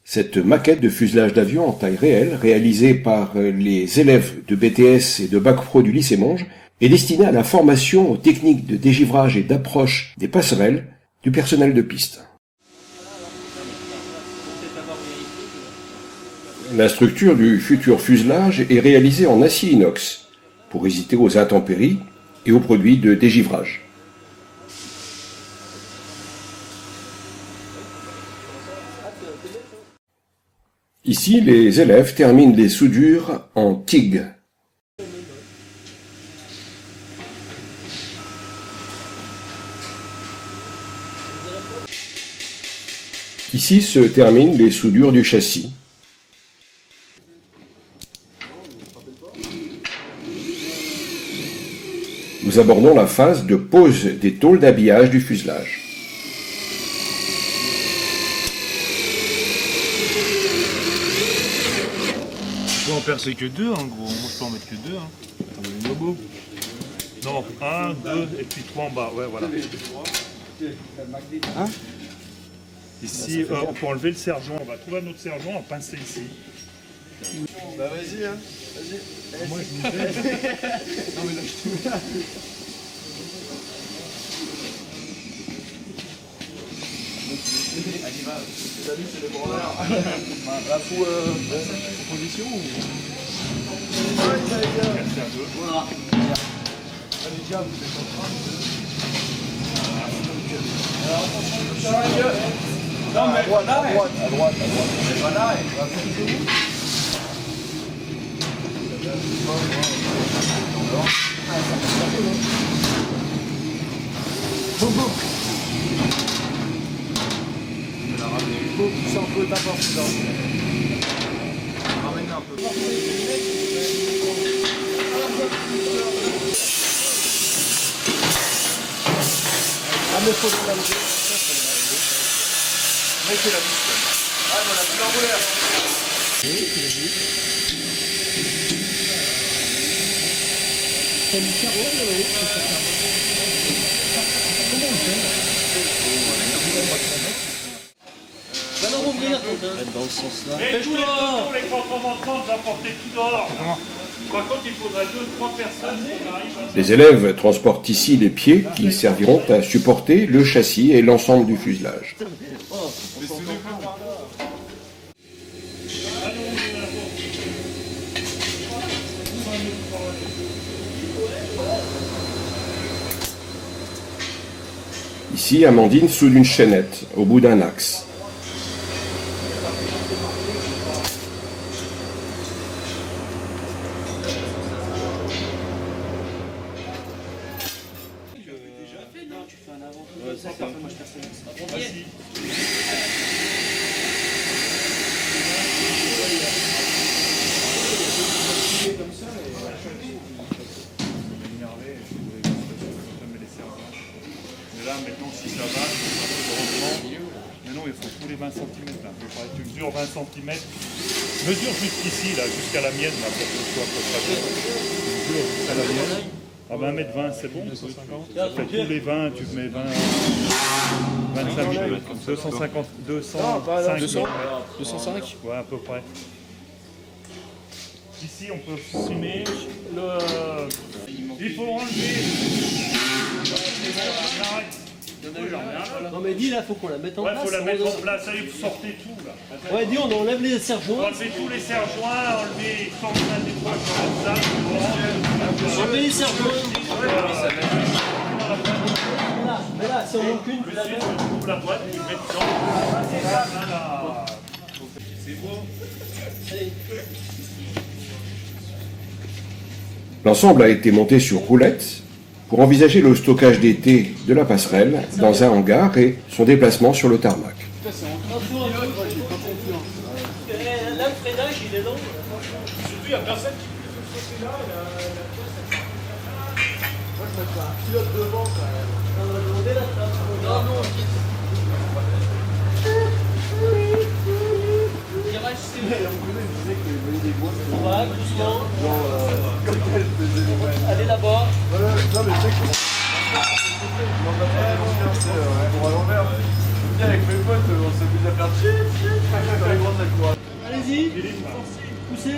Cette maquette de fuselage d'avion en taille réelle, réalisée par les élèves de BTS et de Bac Pro du lycée Monge, est destinée à la formation aux techniques de dégivrage et d'approche des passerelles du personnel de piste. La structure du futur fuselage est réalisée en acier inox pour résister aux intempéries et aux produits de dégivrage. Ici, les élèves terminent les soudures en TIG. Ici se terminent les soudures du châssis. Nous abordons la phase de pose des tôles d'habillage du fuselage. Je peux en percer que deux, en gros. Moi, je peux en mettre que deux. Non, 1, 2 et puis 3 en bas. Ouais, voilà. Hein? Ici, on peut enlever le sergent. On va trouver un autre sergent, on va pincer ici. Bah vas-y, hein. Vas-y. Moi, je vous aide. Non mais là, je te... Allez, va. Salut, c'est les branleurs. La proposition ou... Merci à deux. Voilà. Allez, tiens, vous êtes en train de... Alors, attention, sur la gueule. Non, mais à droite, à droite, à droite. C'est pas là, et va faire de vous. Boum. C'est un peu d'abord, ça. Ramène un peu. Ah, mais faut le laver. Mettez la vis. Ah, voilà, tu l'enrouler. Oui, tu l'as vu. C'est une carreau, comment on fait? Va leur ouvrir, dans ce sens-là. Et tous les contreventants, vous apportez tout dehors. Par contre, il faudrait 2-3 personnes qui arrivent à... Les élèves transportent ici les pieds qui serviront à supporter le châssis et l'ensemble du fuselage. Ici, Amandine soude une chaînette au bout d'un axe. Là, maintenant, si ça va, maintenant, il faut tous les 20 cm. Là. Tu mesures 20 cm. Mesure jusqu'ici, là, jusqu'à la mienne, là, pour que ce soit à peu près bon. Mesure jusqu'à la mienne. Ah ben 1m20, c'est bon. 250. Tu fais tous les 20, tu mets 20... 25 mm. 250, 205. 205. Ouais, à peu près. Ici, on peut filmer le... Il faut enlever... Non mais dis là, faut qu'on la mette en place. Ouais, faut la mettre en place, allez, vous sortez tout là. Ouais, dis, on enlève les sergents. Enlevez tous les sergents, enlevez 120 des fois comme ça. Enlevez les sergents. Mais là, si on manque une, tu la mets. Tu ouvres la boîte, tu mets dedans. C'est beau. L'ensemble a été monté sur roulette pour envisager le stockage d'été de la passerelle dans un hangar et son déplacement sur le tarmac. Là, le freinage, il est long. Surtout, il n'y a personne qui peut se sauter là. Moi, je mettrais un pilote devant, quand même. On va demander la place. Non, non, Virage, c'est il me disait qu'il venait des boîtes. on va doucement. Genre, comme elle faisait. Allez là-bas. Non, mais tu sais que... pour à l'envers. Je viens avec mes potes, on s'amuse à faire chier dans les grandes Poussez.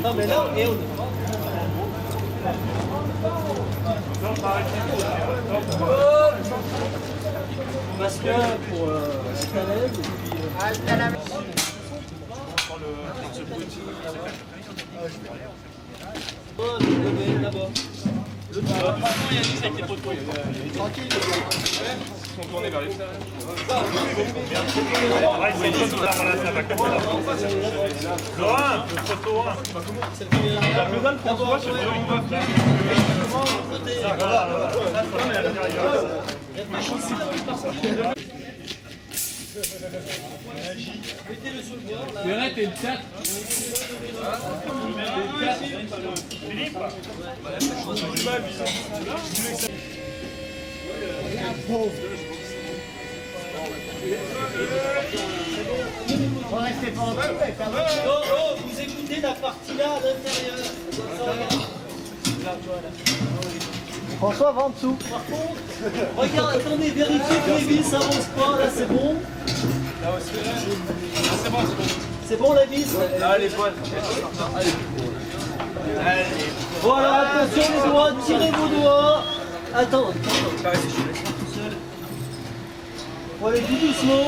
Non mais là, et on... Parce que pour être à l'aise, et puis... Là-bas. Il y a 10 avec les poteaux. Tranquille. Ils sont tournés vers les stades. Laurent, le photo 1. La plus belle François, c'est bien une boîte. Mettez-le sur le bord. Le reste est le 4. Philippe. Oh, vous écoutez la partie là à l'intérieur. François, va en dessous. Par contre, regarde, attendez, vérifiez que les vis avancent pas. Là, c'est bon. C'est bon la vis. Allez, bonne. Voilà, attention les doigts, tirez vos doigts. Attends. Faut aller tout doucement.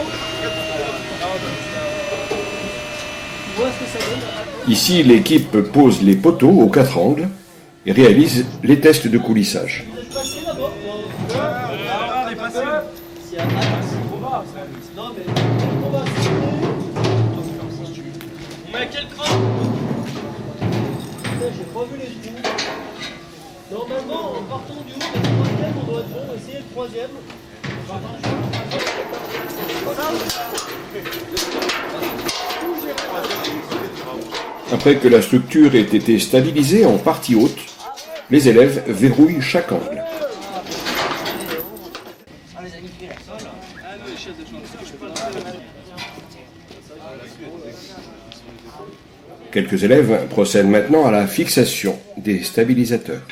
Tu vois ce que ça donne? Ici, l'équipe pose les poteaux aux 4 angles et réalise les tests de coulissage. Vous êtes passé là-bas? On est passé. S'il y a non mais on va on met à quel cran? J'ai pas vu les trous. Normalement, en partant du haut, le troisième, on doit être bon. Essayez le troisième. Après que la structure ait été stabilisée en partie haute, les élèves verrouillent chaque angle. Quelques élèves procèdent maintenant à la fixation des stabilisateurs.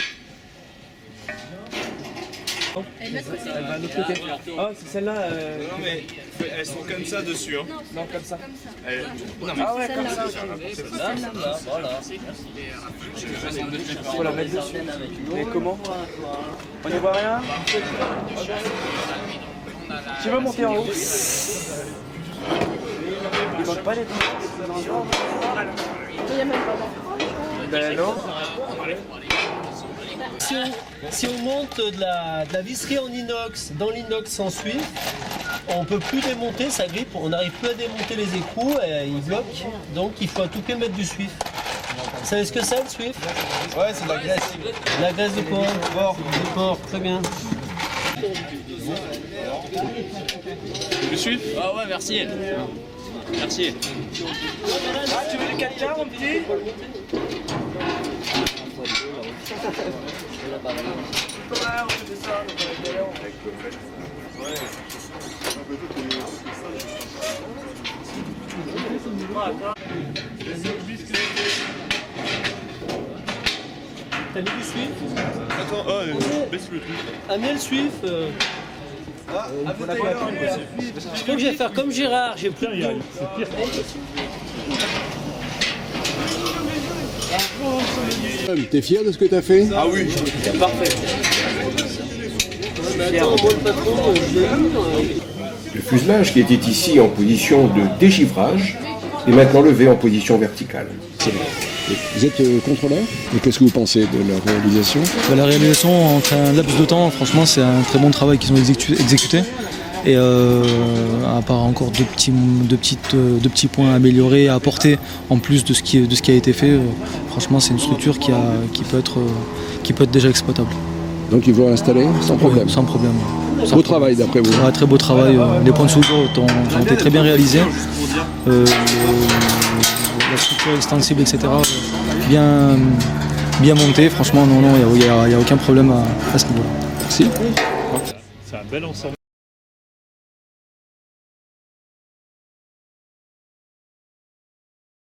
Ah, c'est celle-là. Non, mais elles sont comme ça dessus. Hein. Non, comme ça. Ah ouais, comme ça. Voilà. Faut la mettre dessus. Mais comment? On n'y voit rien? Tu veux monter en haut? Il manque pas les deux. Ben non. Si on monte de la visserie en inox dans l'inox sans suif, on ne peut plus démonter, ça grippe, on n'arrive plus à démonter les écrous, et ils bloquent, donc il faut à tout prix mettre du suif. Vous savez ce que c'est le suif? Ouais, c'est de la graisse. De la graisse de porc. De porc, très bien. Le suif? Ah ouais, merci. Merci. Ah, tu veux les 4 quarts, mon petit? T'as mis du suif? Attends, baisse le truc. Ah, mais le suif. Je crois que je vais faire comme Gérard, j'ai plus de dos. C'est pire. T'es fier de ce que t'as fait? Ah oui, parfait. Le fuselage qui était ici en position de dégivrage est maintenant levé en position verticale. Vous êtes contrôleur et qu'est-ce que vous pensez de leur réalisation? La réalisation, en un laps de temps, franchement, c'est un très bon travail qu'ils ont exécuté. Et à part encore deux petits points à améliorer, à apporter en plus de ce qui a été fait, franchement, c'est une structure qui peut être déjà exploitable. Donc ils vont l'installer sans problème? Sans problème. Beau travail d'après vous? Ouais, très beau travail. Les points de soudure ont été très bien réalisés. La structure extensible, etc. Bien montée. Franchement, non, il n'y a aucun problème à ce niveau-là. Merci. C'est un bel ensemble.